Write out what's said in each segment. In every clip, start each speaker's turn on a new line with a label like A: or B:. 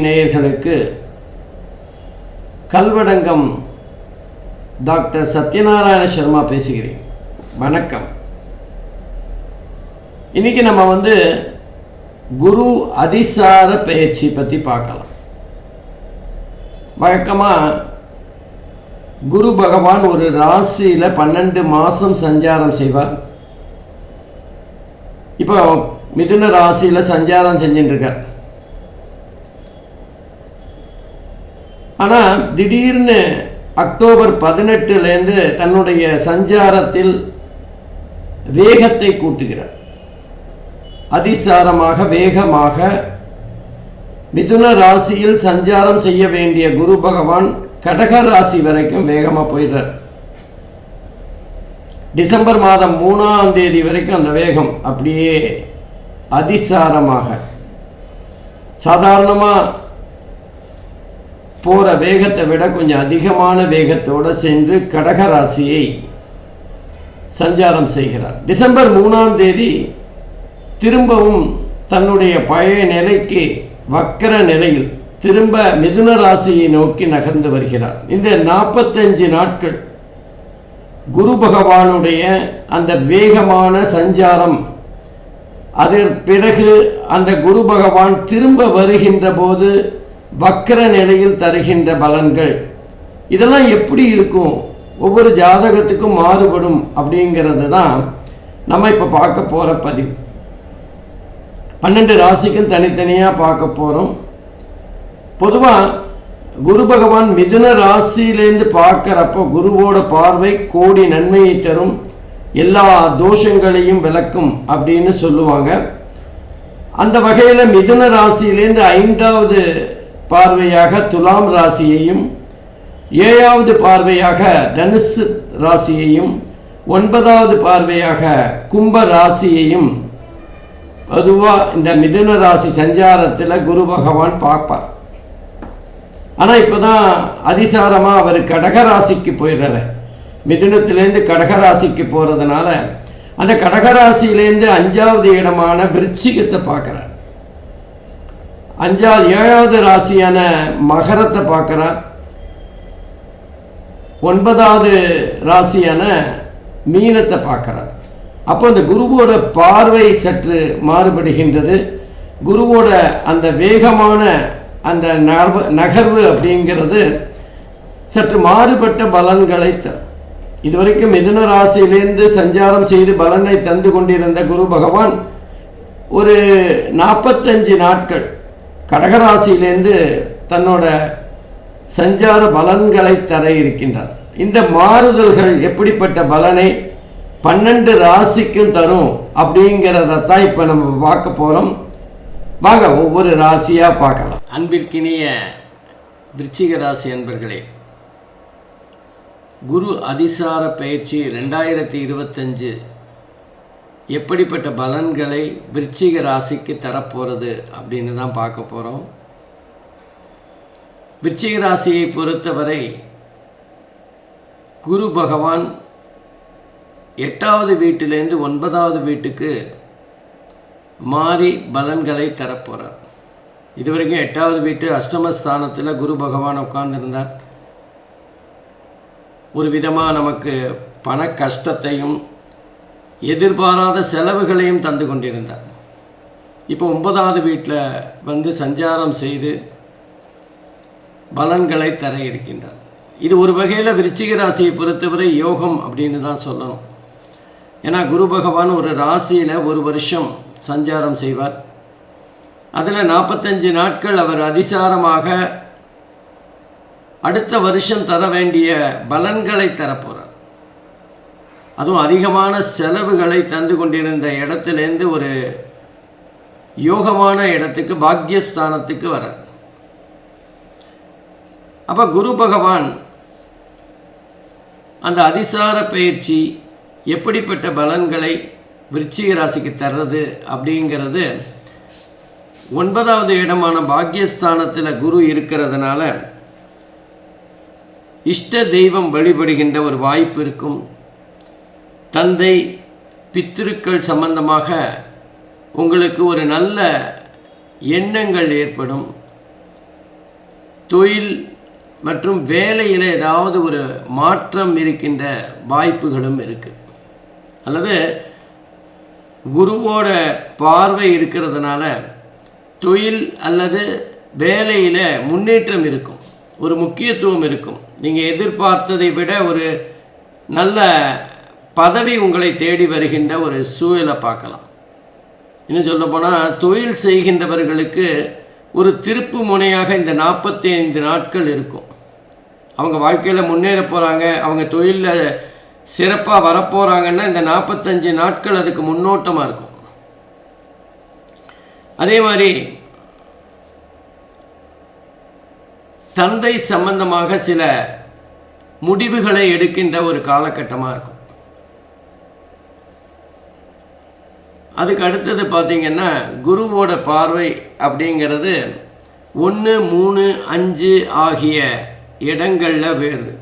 A: நேயர்களுக்கு கல்வடங்கம் டாக்டர் சத்யநாராயண சர்மா பேசுகிறேன். வணக்கம். இன்னைக்கு நம்ம குரு அதிசார பயிற்சி பற்றி பார்க்கலாம். வழக்கமாக குரு பகவான் ஒரு ராசியில் 12 மாதம் சஞ்சாரம் செய்வார். இப்போ மிதுன ராசியில் சஞ்சாரம் செஞ்சுட்டு இருக்கார். ஆனால் திடீர்னு அக்டோபர் 18 தன்னுடைய சஞ்சாரத்தில் வேகத்தை கூட்டுகிறார். அதிசாரமாக வேகமாக மிதுன ராசியில் சஞ்சாரம் செய்ய வேண்டிய குரு பகவான் கடக ராசி வரைக்கும் வேகமாக போயிடுறார். டிசம்பர் மாதம் 3ஆம் தேதி வரைக்கும் அந்த வேகம் அப்படியே அதிசாரமாக சாதாரணமாக போகிற வேகத்தை விட கொஞ்சம் அதிகமான வேகத்தோடு சென்று கடக ராசியை சஞ்சாரம் செய்கிறார். டிசம்பர் 3ஆம் தேதி திரும்பவும் தன்னுடைய பழைய நிலைக்கு வக்கர நிலையில் திரும்ப மிதுன ராசியை நோக்கி நகர்ந்து வருகிறார். இந்த 45 நாட்கள் குரு பகவானுடைய அந்த வேகமான சஞ்சாரம், அதற்கு பிறகு அந்த குரு பகவான் திரும்ப வருகின்ற போது வக்கர நிலையில் தருகின்ற பலன்கள், இதெல்லாம் எப்படி இருக்கும், ஒவ்வொரு ஜாதகத்துக்கும் மாறுபடும் அப்படிங்கிறது தான் நம்ம இப்போ பார்க்க போகிற பதிவு. 12 ராசிக்கும் தனித்தனியாக பார்க்க போகிறோம். பொதுவாக குரு பகவான் மிதுன ராசியிலேருந்து பார்க்குறப்போ குருவோட பார்வை கோடி நன்மையை தரும், எல்லா தோஷங்களையும் விளக்கும் அப்படின்னு சொல்லுவாங்க. அந்த வகையில் மிதுன ராசியிலேருந்து 5வது பார்வையாக துலாம் ராசியையும், 7வது பார்வையாக தனுசு ராசியையும், 9வது பார்வையாக கும்ப ராசியையும் பொதுவாக இந்த மிதுன ராசி சஞ்சாரத்தில் குரு பகவான் பார்ப்பார். ஆனால் இப்போ தான் அதிசாரமாக அவர் கடகராசிக்கு போயிடுறாரு. மிதுனத்திலேருந்து கடகராசிக்கு போகிறதுனால அந்த கடகராசியிலேருந்து 5வது இடமான விருச்சிகத்தை பார்க்குறார். 7வது ராசியான மகரத்தை பார்க்குறார். 9வது ராசியான மீனத்தை பார்க்குறார். அப்போ அந்த குருவோட பார்வை சற்று மாறுபடுகின்றது. குருவோட அந்த வேகமான அந்த நகர்வு அப்படிங்கிறது சற்று மாறுபட்ட பலன்களை தரும். இதுவரைக்கும் மிதுன ராசியிலேருந்து சஞ்சாரம் செய்து பலனை தந்து கொண்டிருந்த குரு பகவான் ஒரு 45 நாட்கள் கடகராசியிலேருந்து தன்னோட சஞ்சார பலன்களை தர இருக்கின்றார். இந்த மாறுதல்கள் எப்படிப்பட்ட பலனை 12 ராசிக்கும் தரும் அப்படிங்கிறதான் இப்போ நம்ம பார்க்க போகிறோம். வாங்க ஒவ்வொரு ராசியாக பார்க்கலாம். அன்பிற்கினிய விருச்சிக ராசி அன்பர்களே, குரு அதிசார பயிற்சி 2025 எப்படிப்பட்ட பலன்களை விருச்சிக ராசிக்கு தரப்போகிறது அப்படின்னு தான் பார்க்க போகிறோம். விருச்சிக ராசியை பொறுத்தவரை குரு பகவான் 8வது வீட்டிலேருந்து 9வது வீட்டுக்கு மாறி பலன்களை தரப்போகிறார். இதுவரைக்கும் 8வது வீட்டு அஷ்டமஸ்தானத்தில் குரு பகவான் உட்கார்ந்துருந்தார். ஒரு விதமாக நமக்கு பண கஷ்டத்தையும் எதிர்பாராத செலவுகளையும் தந்து கொண்டிருந்தார். இப்போ 9வது வீட்டில் சஞ்சாரம் செய்து பலன்களை தர இருக்கின்றார். இது ஒரு வகையில் விருச்சிக ராசியை பொறுத்தவரை யோகம் அப்படின்னு தான் சொல்லணும். ஏன்னா குரு பகவான் ஒரு ராசியில் ஒரு வருஷம் சஞ்சாரம் செய்வார். அதில் 45 நாட்கள் அவர் அதிசாரமாக அடுத்த வருஷம் தர வேண்டிய பலன்களை தரப்போகிறார். அதுவும் அதிகமான செலவுகளை தந்து கொண்டிருந்த இடத்துலேருந்து ஒரு யோகமான இடத்துக்கு, பாக்யஸ்தானத்துக்கு வரார். அப்போ குரு பகவான் அந்த அதிசார பயிற்சி எப்படிப்பட்ட பலன்களை விருச்சிக ராசிக்கு தர்றது அப்படிங்கிறது, 9வது இடமான பாக்யஸ்தானத்தில் குரு இருக்கிறதுனால இஷ்ட தெய்வம் வழிபடுகின்ற ஒரு வாய்ப்பு இருக்கும். தந்தை பித்திருக்கள் சம்பந்தமாக உங்களுக்கு ஒரு நல்ல எண்ணங்கள் ஏற்படும். தொழில் மற்றும் வேலையில் ஏதாவது ஒரு மாற்றம் இருக்கின்ற வாய்ப்புகளும் இருக்குது. அல்லது குருவோட பார்வை இருக்கிறதுனால தொழில் அல்லது வேலையில் முன்னேற்றம் இருக்கும், ஒரு முக்கியத்துவம் இருக்கும். நீங்கள் எதிர்பார்த்ததை விட ஒரு நல்ல பதவி உங்களை தேடி வருகின்ற ஒரு சூழலை பார்க்கலாம். இன்னும் சொல்லப்போனால் தொழில் செய்கின்றவர்களுக்கு ஒரு திருப்பு முனையாக இந்த 45 நாட்கள் இருக்கும். அவங்க வாழ்க்கையில் முன்னேற போகிறாங்க, அவங்க தொழிலில் சிறப்பாக வரப்போகிறாங்கன்னா இந்த 45 நாட்கள் அதுக்கு முன்னோட்டமாக இருக்கும். அதே மாதிரி தந்தை சம்பந்தமாக சில முடிவுகளை எடுக்கின்ற ஒரு காலகட்டமாக இருக்கும். அதுக்கு அடுத்தது பார்த்திங்கன்னா குருவோட பார்வை அப்படிங்கிறது 1, 3, 5 ஆகிய இடங்களில் வேறுது.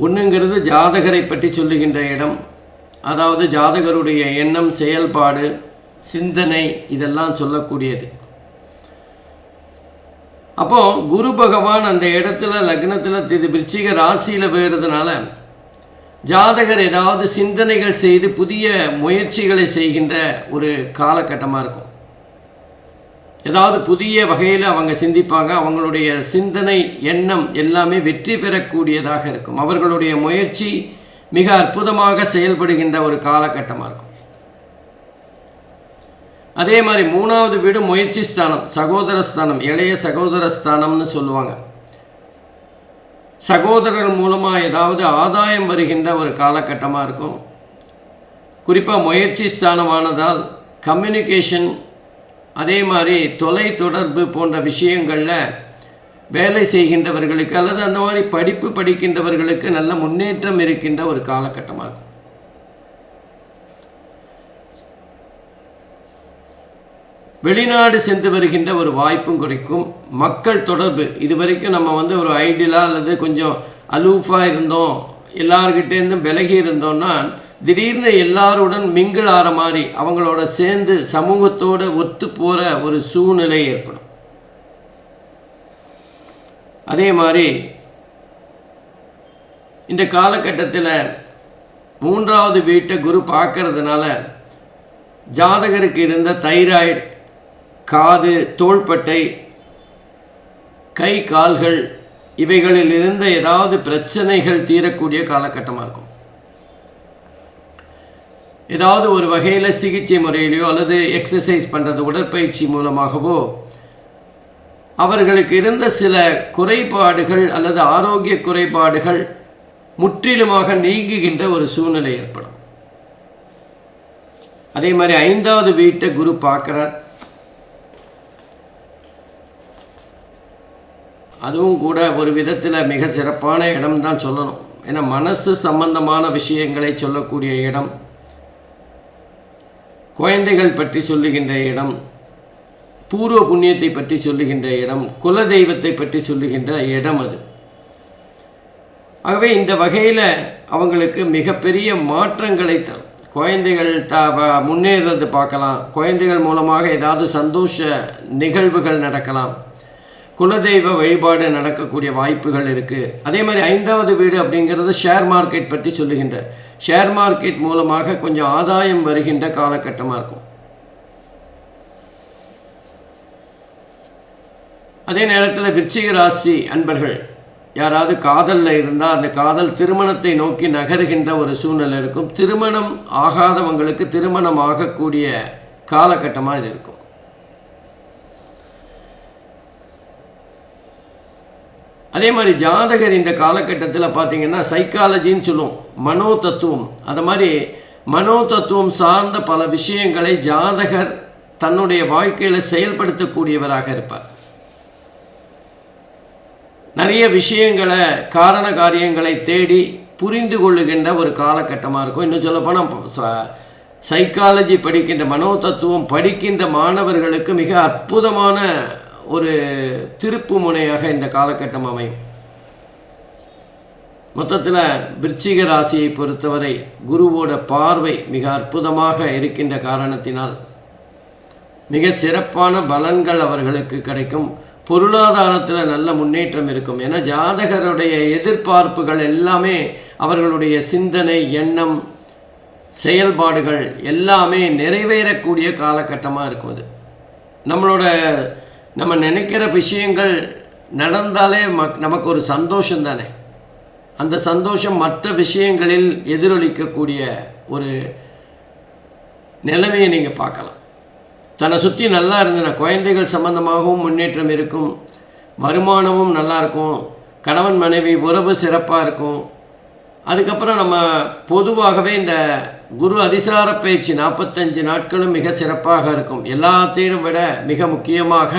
A: 1ங்கிறது ஜாதகரை பற்றி சொல்லுகின்ற இடம், அதாவது ஜாதகருடைய எண்ணம், செயல்பாடு, சிந்தனை இதெல்லாம் சொல்லக்கூடியது. அப்போது குரு பகவான் அந்த இடத்துல லக்னத்தில் விருச்சிக ராசியில் வேறுறதுனால ஜாதகர் ஏதாவது சிந்தனைகள் செய்து புதிய முயற்சிகளை செய்கின்ற ஒரு காலகட்டமாக இருக்கும். ஏதாவது புதிய வகையில் அவங்க சிந்திப்பாங்க. அவங்களுடைய சிந்தனை, எண்ணம் எல்லாமே வெற்றி பெறக்கூடியதாக இருக்கும். அவர்களுடைய முயற்சி மிக அற்புதமாக செயல்படுகின்ற ஒரு காலகட்டமாக இருக்கும். அதே மாதிரி 3வது வீடு முயற்சி ஸ்தானம், சகோதர ஸ்தானம், இளைய சகோதர ஸ்தானம்னு சொல்லுவாங்க. சகோதரர்கள் மூலமாக ஏதாவது ஆதாயம் வருகின்ற ஒரு காலகட்டமாக இருக்கும். குறிப்பாக முயற்சி ஸ்தானமானதால் கம்யூனிகேஷன், அதே மாதிரி தொலை தொடர்பு போன்ற விஷயங்களில் வேலை செய்கின்றவர்களுக்கு அல்லது அந்த மாதிரி படிப்பு படிக்கின்றவர்களுக்கு நல்ல முன்னேற்றம் இருக்கின்ற ஒரு காலகட்டமாக இருக்கும். வெளிநாடு சென்று வருகின்ற ஒரு வாய்ப்பும் கிடைக்கும். மக்கள் தொடர்பு, இது வரைக்கும் நம்ம ஒரு ஐடியலாக அல்லது கொஞ்சம் அலூஃபாக இருந்தோம், எல்லார்கிட்டேருந்தும் விலகி இருந்தோம்னா திடீர்னு எல்லாருடன் மிங்கிள் ஆகிற மாதிரி அவங்களோட சேர்ந்து சமூகத்தோடு ஒத்து போகிற ஒரு சூழ்நிலை ஏற்படும். அதே மாதிரி இந்த காலகட்டத்தில் 3வது வீட்டை குரு பார்க்கறதுனால ஜாதகருக்கு இருந்த தைராய்டு, காது, தோள்பட்டை, கை கால்கள் இவைகளில் இருந்த ஏதாவது பிரச்சனைகள் தீரக்கூடிய காலகட்டமாக இருக்கும். ஏதாவது ஒரு வகையில் சிகிச்சை முறையிலையோ அல்லது எக்ஸசைஸ் பண்ணுறது, உடற்பயிற்சி மூலமாகவோ அவர்களுக்கு இருந்த சில குறைபாடுகள் அல்லது ஆரோக்கிய குறைபாடுகள் முற்றிலுமாக நீங்குகின்ற ஒரு சூழ்நிலை ஏற்படும். அதே மாதிரி 5வது வீட்டை குரு பார்க்குறார். அதுவும் கூட ஒரு விதத்தில் மிக சிறப்பான இடம் தான் சொல்லணும். ஏன்னா மனசு சம்பந்தமான விஷயங்களை சொல்லக்கூடிய இடம், குழந்தைகள் பற்றி சொல்லுகின்ற இடம், பூர்வ புண்ணியத்தை பற்றி சொல்லுகின்ற இடம், குலதெய்வத்தை பற்றி சொல்லுகின்ற இடம் அது. ஆகவே இந்த வகையில் அவங்களுக்கு மிகப்பெரிய மாற்றங்களை தரும். குழந்தைகள் முன்னேறது பார்க்கலாம், குழந்தைகள் மூலமாக ஏதாவது சந்தோஷ நிகழ்வுகள் நடக்கலாம், குலதெய்வ வழிபாடு நடக்கக்கூடிய வாய்ப்புகள் இருக்குது. அதே மாதிரி 5வது வீடு அப்படிங்கிறது ஷேர் மார்க்கெட் பற்றி சொல்லுகின்ற, ஷேர் மார்க்கெட் மூலமாக கொஞ்சம் ஆதாயம் வருகின்ற காலகட்டமாக இருக்கும். அதே நேரத்தில் விருச்சிக ராசி அன்பர்கள் யாராவது காதலில் இருந்தால் அந்த காதல் திருமணத்தை நோக்கி நகருகின்ற ஒரு சூழ்நிலை இருக்கும். திருமணம் ஆகாதவங்களுக்கு திருமணம் ஆகக்கூடிய காலகட்டமாக இது இருக்கும். அதே மாதிரி ஜாதகர் இந்த காலகட்டத்தில் பார்த்திங்கன்னா சைக்காலஜின்னு சொல்லுவோம், மனோ தத்துவம். அது மாதிரி மனோ தத்துவம் சார்ந்த பல விஷயங்களை ஜாதகர் தன்னுடைய வாழ்க்கையில் செயல்படுத்தக்கூடியவராக இருப்பார். நிறைய விஷயங்களை, காரண காரியங்களை தேடி புரிந்து கொள்ளுகின்ற ஒரு காலகட்டமாக இருக்கும். இன்னும் சொல்லப்போனால் சைக்காலஜி படிக்கின்ற, மனோ தத்துவம் படிக்கின்ற மாணவர்களுக்கு மிக அற்புதமான ஒரு திருப்பு முனையாக இந்த காலகட்டம் அமையும். மொத்தத்தில் விருச்சிக ராசியை பொறுத்தவரை குருவோட பார்வை மிக அற்புதமாக இருக்கின்ற காரணத்தினால் மிக சிறப்பான பலன்கள் அவர்களுக்கு கிடைக்கும். பொருளாதாரத்தில் நல்ல முன்னேற்றம் இருக்கும். ஏன்னா ஜாதகருடைய எதிர்பார்ப்புகள் எல்லாமே அவர்களுடைய சிந்தனை, எண்ணம், செயல்பாடுகள் எல்லாமே நிறைவேறக்கூடிய காலகட்டமாக இருக்கும். அது நம்ம நினைக்கிற விஷயங்கள் நடந்தாலே நமக்கு ஒரு சந்தோஷம் தானே. அந்த சந்தோஷம் மற்ற விஷயங்களில் எதிரொலிக்கக்கூடிய ஒரு நிலைமையை நீங்கள் பார்க்கலாம். தன்னை சுற்றி நல்லா இருந்தன குழந்தைகள் சம்பந்தமாகவும் முன்னேற்றம் இருக்கும். வருமானமும் நல்லாயிருக்கும். கணவன் மனைவி உறவு சிறப்பாக இருக்கும். அதுக்கப்புறம் நம்ம பொதுவாகவே இந்த குரு அதிசார பயிற்சி 45 நாட்களும் மிக சிறப்பாக இருக்கும். எல்லாத்தையும் விட மிக முக்கியமாக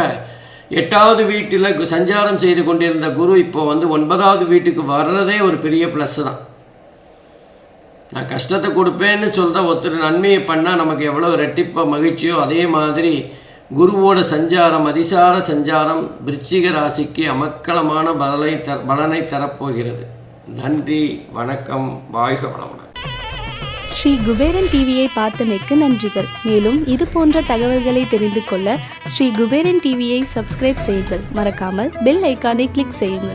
A: 8வது வீட்டில் சஞ்சாரம் செய்து கொண்டிருந்த குரு இப்போ 9வது வீட்டுக்கு வர்றதே ஒரு பெரிய ப்ளஸ் தான். நான் கஷ்டத்தை கொடுப்பேன்னு சொல்கிற ஒருத்தர் நன்மையை பண்ணால் நமக்கு எவ்வளோ ரெட்டிப்ப மகிழ்ச்சியோ அதே மாதிரி குருவோட சஞ்சாரம், அதிசார சஞ்சாரம் விருச்சிக ராசிக்கு அமக்கலமான பலனை தரப்போகிறது. நன்றி, வணக்கம், வாழ்க வளமுடன்.
B: ஸ்ரீ குபேரன் டிவியை பார்த்தமைக்கு நன்றிகள். மேலும் இது போன்ற தகவல்களை தெரிந்து கொள்ள ஸ்ரீ குபேரன் டிவியை சப்ஸ்கிரைப் செய்யுங்கள். மறக்காமல் பெல் ஐக்கானை கிளிக் செய்யுங்கள்.